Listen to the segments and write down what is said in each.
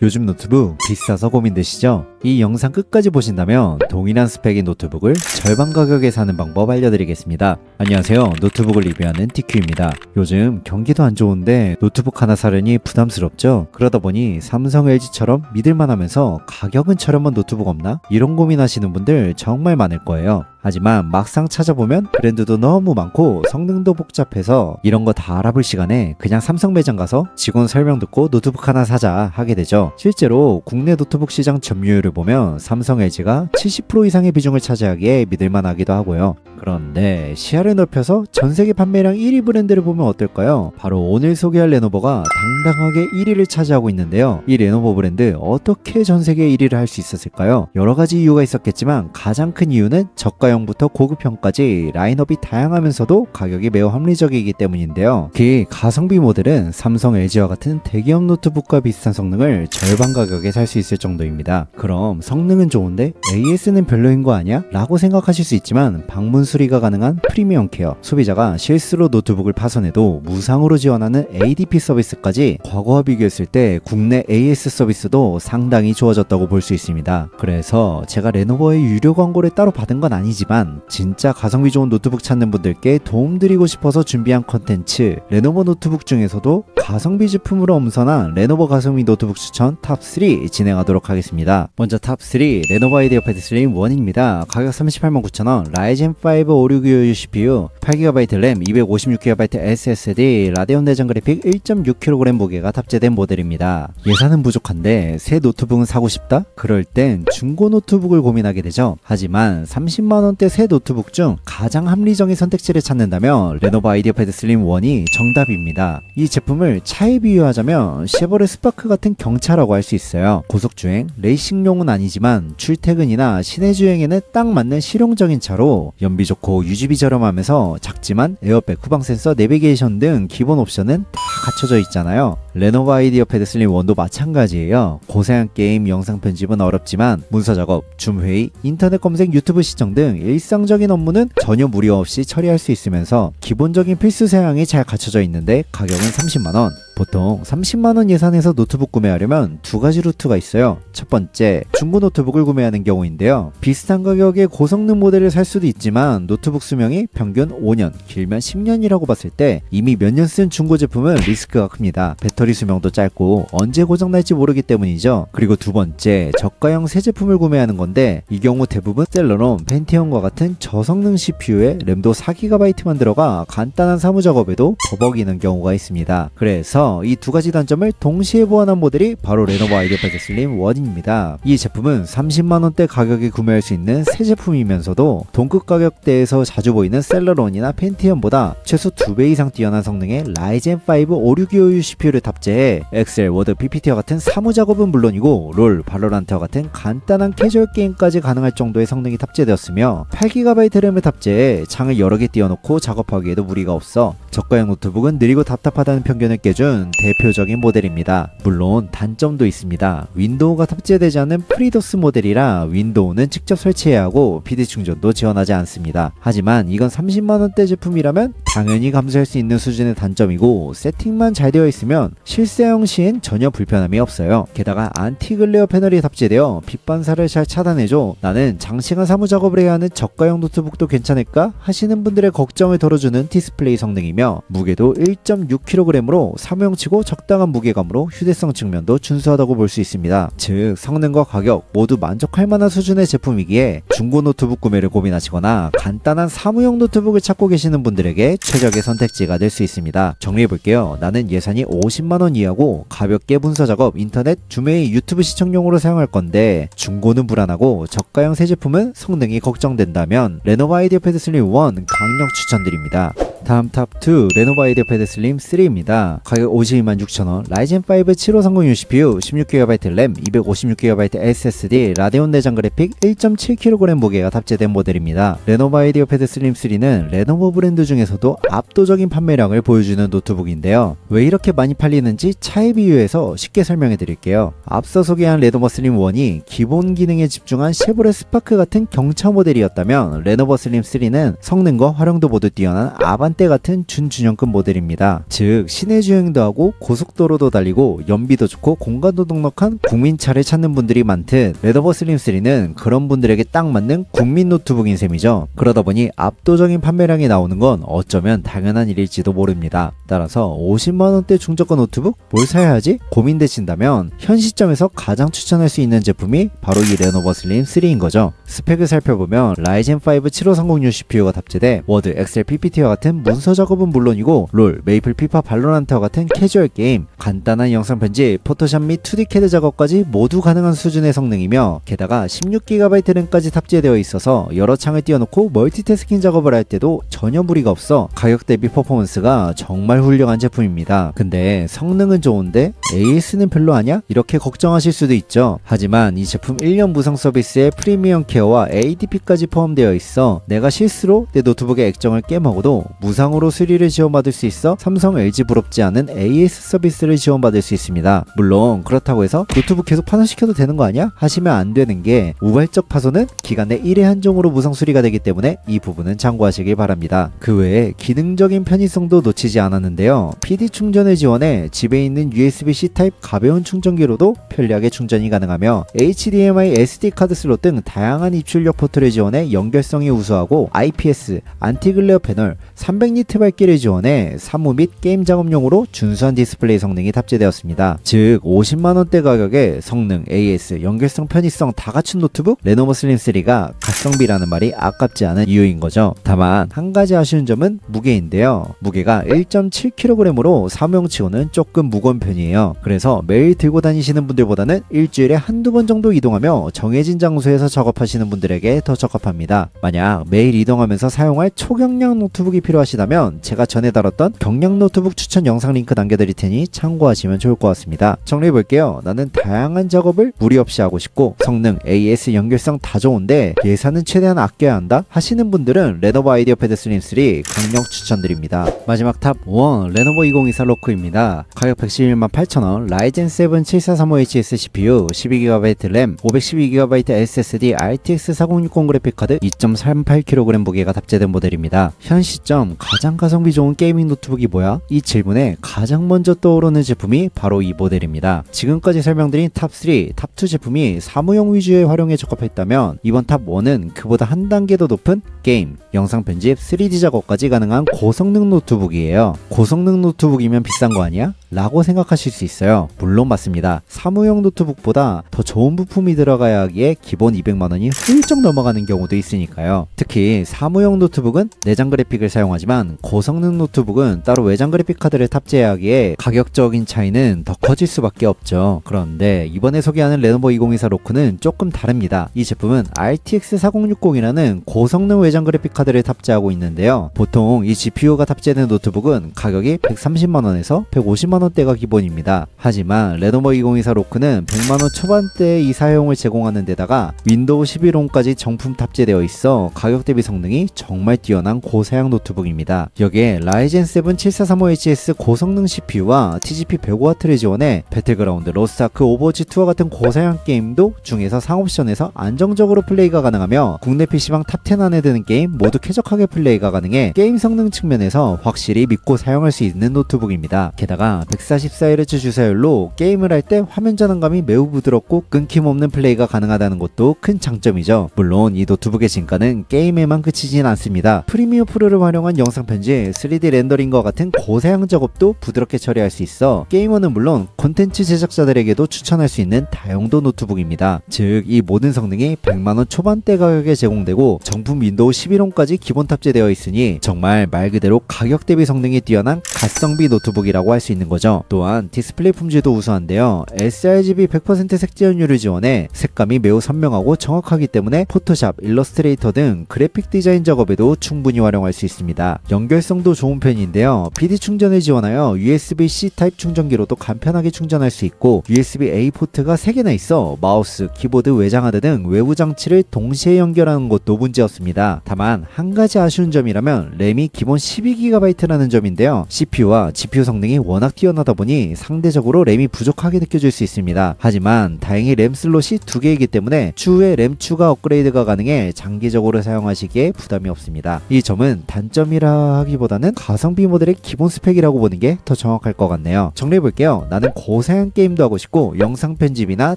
요즘 노트북 비싸서 고민되시죠? 이 영상 끝까지 보신다면 동일한 스펙의 노트북을 절반 가격에 사는 방법 알려드리겠습니다. 안녕하세요, 노트북을 리뷰하는 TQ입니다. 요즘 경기도 안 좋은데 노트북 하나 사려니 부담스럽죠? 그러다 보니 삼성, LG처럼 믿을만하면서 가격은 저렴한 노트북 없나? 이런 고민하시는 분들 정말 많을 거예요. 하지만 막상 찾아보면 브랜드도 너무 많고 성능도 복잡해서 이런 거 다 알아볼 시간에 그냥 삼성 매장 가서 직원 설명 듣고 노트북 하나 사자 하게 되죠. 실제로 국내 노트북 시장 점유율을 보면 삼성, LG가 70% 이상의 비중을 차지하기에 믿을만하기도 하고요. 그런데 시야를 넓혀서 전세계 판매량 1위 브랜드를 보면 어떨까요? 바로 오늘 소개할 레노버가 당당하게 1위를 차지하고 있는데요. 이 레노버 브랜드 어떻게 전세계 1위를 할 수 있었을까요? 여러가지 이유가 있었겠지만 가장 큰 이유는 저가형부터 고급형까지 라인업이 다양하면서도 가격이 매우 합리적이기 때문인데요. 특히 가성비 모델은 삼성, LG와 같은 대기업 노트북과 비슷한 성능을 절반 가격에 살 수 있을 정도입니다. 그럼 성능은 좋은데 AS는 별로인 거 아니야? 라고 생각하실 수 있지만 방문 수리가 가능한 프리미엄 케어, 소비자가 실수로 노트북을 파손해도 무상으로 지원하는 ADP 서비스까지 과거와 비교했을 때 국내 AS 서비스도 상당히 좋아졌다고 볼 수 있습니다. 그래서 제가 레노버의 유료 광고를 따로 받은 건 아니지만 진짜 가성비 좋은 노트북 찾는 분들께 도움드리고 싶어서 준비한 컨텐츠, 레노버 노트북 중에서도 가성비 제품으로 엄선한 레노버 가성비 노트북 추천 탑3 진행하도록 하겠습니다. 먼저 탑3 레노버 아이디어패드 슬림 1입니다. 가격 389,000원, 라이젠 5 5625U CPU, 8GB 램, 256GB SSD, 라데온 내장 그래픽 1.6kg 무게가 탑재된 모델입니다. 예산은 부족한데 새 노트북은 사고 싶다? 그럴 땐 중고 노트북을 고민하게 되죠. 하지만 30만원대 새 노트북 중 가장 합리적인 선택지를 찾는다면 레노버 아이디어패드 슬림 1이 정답입니다. 이 제품을 차에 비유하자면 쉐보레 스파크 같은 경차라고 할 수 있어요. 고속주행, 레이싱용은 아니지만 출퇴근이나 시내주행에는 딱 맞는 실용적인 차로 연비 좋고 유지비 저렴하면서 작지만 에어백, 후방 센서, 내비게이션 등 기본 옵션은 다 갖춰져 있잖아요. 레노버 아이디어패드 슬림 1도 마찬가지예요. 고사양 게임, 영상 편집은 어렵지만 문서 작업, 줌 회의, 인터넷 검색, 유튜브 시청 등 일상적인 업무는 전혀 무리 없이 처리할 수 있으면서 기본적인 필수 사양이 잘 갖춰져 있는데 가격은 30만원. 보통 30만원 예산에서 노트북 구매하려면 두 가지 루트가 있어요. 첫 번째, 중고 노트북을 구매하는 경우인데요. 비슷한 가격의 고성능 모델을 살 수도 있지만 노트북 수명이 평균 5년, 길면 10년이라고 봤을 때 이미 몇 년 쓴 중고 제품은 리스크가 큽니다. 배터리 수명도 짧고 언제 고장날지 모르기 때문이죠. 그리고 두 번째, 저가형 새 제품을 구매하는 건데 이 경우 대부분 셀러론, 펜티엄과 같은 저성능 CPU에 램도 4GB만 들어가 간단한 사무 작업에도 버벅이는 경우가 있습니다. 그래서 이 두 가지 단점을 동시에 보완한 모델이 바로 레노버 아이디어패드 슬림 1입니다. 이 제품은 30만원대 가격에 구매할 수 있는 새 제품이면서도 동급 가격대에서 자주 보이는 셀러론이나 펜티엄보다 최소 2배 이상 뛰어난 성능의 라이젠 5 5625U CPU를 탑재해 엑셀, 워드, PPT와 같은 사무 작업은 물론이고 롤, 발로란트와 같은 간단한 캐주얼 게임까지 가능할 정도의 성능이 탑재되었으며 8GB 램을 탑재해 창을 여러 개 띄워놓고 작업하기에도 무리가 없어 저가형 노트북은 느리고 답답하다는 편견을 깨준 대표적인 모델입니다. 물론 단점도 있습니다. 윈도우가 탑재되지 않은 프리도스 모델이라 윈도우는 직접 설치해야 하고 PD 충전도 지원하지 않습니다. 하지만 이건 30만원대 제품이라면 당연히 감수할 수 있는 수준의 단점이고 세팅만 잘 되어 있으면 실사용 시엔 전혀 불편함이 없어요. 게다가 안티글레어 패널이 탑재되어 빛 반사를 잘 차단해줘 나는 장시간 사무 작업을 해야 하는 저가형 노트북도 괜찮을까? 하시는 분들의 걱정을 덜어주는 디스플레이 성능이며 무게도 1.6kg으로 사무용치고 적당한 무게감으로 휴대성 측면도 준수하다고 볼 수 있습니다. 즉 성능과 가격 모두 만족할 만한 수준의 제품이기에 중고 노트북 구매를 고민하시거나 간단한 사무용 노트북을 찾고 계시는 분들에게 최적의 선택지가 될 수 있습니다. 정리해볼게요. 나는 예산이 50만원 이하고 가볍게 문서 작업, 인터넷, 줌회의, 유튜브 시청용으로 사용할 건데 중고는 불안하고 저가형 새 제품은 성능이 걱정된다면 레노버 아이디어패드 슬림 1 강력 추천드립니다. 다음 탑2 레노버 아이디어패드 슬림 3입니다. 가격 526,000원, 라이젠 5 7530U CPU, 16GB 램, 256GB SSD, 라데온 내장 그래픽, 1.7kg 무게가 탑재된 모델입니다. 레노버 아이디어패드 슬림 3는 레노버 브랜드 중에서도 압도적인 판매량을 보여주는 노트북인데요. 왜 이렇게 많이 팔리는지 차에 비유해서 쉽게 설명해 드릴게요. 앞서 소개한 레노버 슬림 1이 기본 기능에 집중한 쉐보레 스파크 같은 경차 모델이었다면 레노버 슬림 3는 성능과 활용도 모두 뛰어난 아반떼 한때 같은 준준형급 모델입니다. 즉 시내 주행도 하고 고속도로도 달리고 연비도 좋고 공간도 넉넉한 국민차를 찾는 분들이 많듯 레노버 슬림3는 그런 분들에게 딱 맞는 국민 노트북인 셈이죠. 그러다 보니 압도적인 판매량이 나오는 건 어쩌면 당연한 일일지도 모릅니다. 따라서 50만원대 중저가 노트북 뭘 사야 하지? 고민되신다면 현 시점에서 가장 추천할 수 있는 제품이 바로 이 레노버 슬림 3인 거죠. 스펙을 살펴보면 라이젠 5 7530U CPU가 탑재돼 워드, 엑셀, PPT와 같은 문서 작업은 물론이고 롤, 메이플, 피파, 발로란트와 같은 캐주얼 게임, 간단한 영상 편집, 포토샵 및 2D 캐드 작업까지 모두 가능한 수준의 성능이며 게다가 16GB 램까지 탑재되어 있어서 여러 창을 띄워놓고 멀티태스킹 작업을 할 때도 전혀 무리가 없어 가격 대비 퍼포먼스가 정말 훌륭한 제품입니다. 근데 성능은 좋은데 AS는 별로 아냐? 이렇게 걱정하실 수도 있죠. 하지만 이 제품 1년 무상 서비스에 프리미엄 케어와 ADP까지 포함되어 있어 내가 실수로 내 노트북의 액정을 깨먹어도 무상으로 수리를 지원받을 수 있어 삼성, LG 부럽지 않은 AS 서비스를 지원받을 수 있습니다. 물론 그렇다고 해서 노트북 계속 파손시켜도 되는 거 아니야? 하시면 안 되는 게 우발적 파손은 기간 내 1회 한정으로 무상 수리가 되기 때문에 이 부분은 참고하시길 바랍니다. 그 외에 기능적인 편의성도 놓치지 않았는데요. PD 충전을 지원해 집에 있는 USB-C 타입 가벼운 충전기로도 편리하게 충전이 가능하며 HDMI, SD 카드 슬롯 등 다양한 입출력 포트를 지원해 연결성이 우수하고 IPS, 안티글레어 패널, 300니트 밝기를 지원해 사무 및 게임 작업용으로 준수한 디스플레이 성능이 탑재되었습니다. 즉 50만원대 가격에 성능, AS, 연결성, 편의성 다 갖춘 노트북 레노버 슬림3가 가성비라는 말이 아깝지 않은 이유인 거죠. 다만 한 가지 아쉬운 점은 무게인데요. 무게가 1.7kg으로 사무용치고는 조금 무거운 편이에요. 그래서 매일 들고 다니시는 분들보다는 일주일에 한두 번 정도 이동하며 정해진 장소에서 작업하시는 분들에게 더 적합합니다. 만약 매일 이동하면서 사용할 초경량 노트북이 필요하시다면 제가 전에 다뤘던 경량 노트북 추천 영상 링크 남겨드릴 테니 참고하시면 좋을 것 같습니다. 정리해볼게요. 나는 다양한 작업을 무리 없이 하고 싶고 성능, AS, 연결성 다 좋은데 예산은 최대한 아껴야 한다 하시는 분들은 레노버 아이디어 패드 슬림 3 강력 추천드립니다. 마지막 탑 1 레노버 2024 로크입니다. 가격 1118000원, 라이젠 7 7435HS CPU, 12GB 램, 512GB SSD, RTX 4060 그래픽카드, 2.38kg 무게가 탑재된 모델입니다. 현 시점 가장 가성비 좋은 게이밍 노트북이 뭐야? 이 질문에 가장 먼저 떠오르는 제품이 바로 이 모델입니다. 지금까지 설명드린 탑3, 탑2 제품이 사무용 위주의 활용에 적합했다면 이번 탑1은 그보다 한 단계 더 높은 게임, 영상 편집, 3D 작업까지 가능한 고성능 노트북이에요. 고성능 노트북이면 비싼 거 아니야? 라고 생각하실 수 있어요. 물론 맞습니다. 사무용 노트북보다 더 좋은 부품이 들어가야 하기에 기본 200만원이 훌쩍 넘어가는 경우도 있으니까요. 특히 사무용 노트북은 내장 그래픽을 사용하지만 고성능 노트북은 따로 외장 그래픽 카드를 탑재해야 하기에 가격적인 차이는 더 커질 수밖에 없죠. 그런데 이번에 소개하는 레노버 2024 로크는 조금 다릅니다. 이 제품은 RTX 4060이라는 고성능 외장 그래픽 카드를 탑재하고 있는데요. 보통 이 GPU가 탑재된 노트북은 가격이 130만원에서 150만원대가 기본입니다. 하지만 레노버 2024 로크는 100만원 초반대의 이 사용을 제공하는 데다가 윈도우 11홈까지 정품 탑재되어 있어 가격 대비 성능이 정말 뛰어난 고사양 노트북입니다. 여기에 라이젠 7 7435HS 고성능 CPU와 TGP 105W를 지원해 배틀그라운드, 로스트아크, 오버워치2와 같은 고사양 게임도 중에서 상옵션에서 안정적으로 플레이가 가능하며 국내 PC방 탑10 안에 드는 게임 모두 쾌적하게 플레이가 가능해 게임 성능 측면에서 확실히 믿고 사용할 수 있는 노트북입니다. 게다가 144Hz 주사율로 게임을 할 때 화면 전환감이 매우 부드럽고 끊김없는 플레이가 가능하다는 것도 큰 장점이죠. 물론 이 노트북의 진가는 게임에만 그치진 않습니다. 프리미어 프로를 활용한 영상 편집, 3D 렌더링과 같은 고사양 작업도 부드럽게 처리할 수 있어 게이머는 물론 콘텐츠 제작자들에게도 추천할 수 있는 다용도 노트북입니다. 즉 이 모든 성능이 100만원 초반대 가격에 제공되고 정품 윈도우 11홈까지 기본 탑재되어 있으니 정말 말 그대로 가격 대비 성능이 뛰어난 가성비 노트북이라고 할 수 있는 거죠. 또한 디스플레이 품질도 우수한데요. sRGB 100% 색지연율을 지원해 색감이 매우 선명하고 정확하기 때문에 포토샵, 일러스트레이터 등 그래픽 디자인 작업에도 충분히 활용할 수 있습니다. 연결성도 좋은 편인데요. PD 충전을 지원하여 USB-C 타입 충전기로도 간편하게 충전할 수 있고 USB-A 포트가 3개나 있어 마우스, 키보드, 외장하드 등 외부 장치를 동시에 연결하는 것도 문제없습니다. 다만 한 가지 아쉬운 점이라면 램이 기본 12GB라는 점인데요. CPU와 GPU 성능이 워낙 뛰어나다 보니 상대적으로 램이 부족하게 느껴질 수 있습니다. 하지만 다행히 램 슬롯이 2개이기 때문에 추후에 램 추가 업그레이드가 가능해 장기적으로 사용하시기에 부담이 없습니다. 이 점은 단점이라 하기보다는 가성비 모델의 기본 스펙이라고 보는 게 더 정확할 것 같네요. 정리해볼게요. 나는 고사양 게임도 하고 싶고 영상 편집이나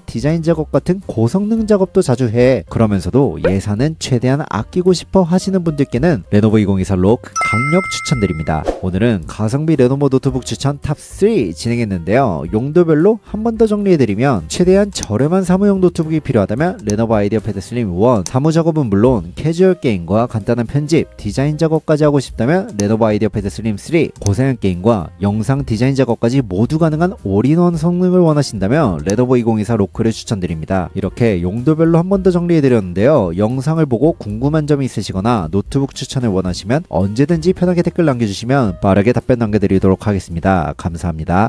디자인 작업 같은 고성능 작업도 자주 해. 그러면서도 예산은 최대한 아끼고 싶어 하시는 분들께는 레노버 2024 로크 강력 추천드립니다. 오늘은 가성비 레노버 노트북 추천 탑3 진행했는데요. 용도별로 한 번 더 정리해드리면 최대한 저렴한 사무용 노트북이 필요하다면 레노버 아이디어 패드 슬림 1, 사무 작업은 물론 캐주얼 게임과 간단한 편집, 디자인 작업까지 하고 싶다면 레노버 아이디어 패드 슬림 3, 고사양 게임과 영상 디자인 작업까지 모두 가능한 올인원 성능을 원하신다면 레노버 2024 로크를 추천드립니다. 이렇게 용도별로 한 번 더 정리해드렸는데요. 영상을 보고 궁금한 점이 있으시거나 노트북 추천을 원하시면 언제든지 편하게 댓글 남겨주시면 빠르게 답변 남겨드리도록 하겠습니다. 감사합니다.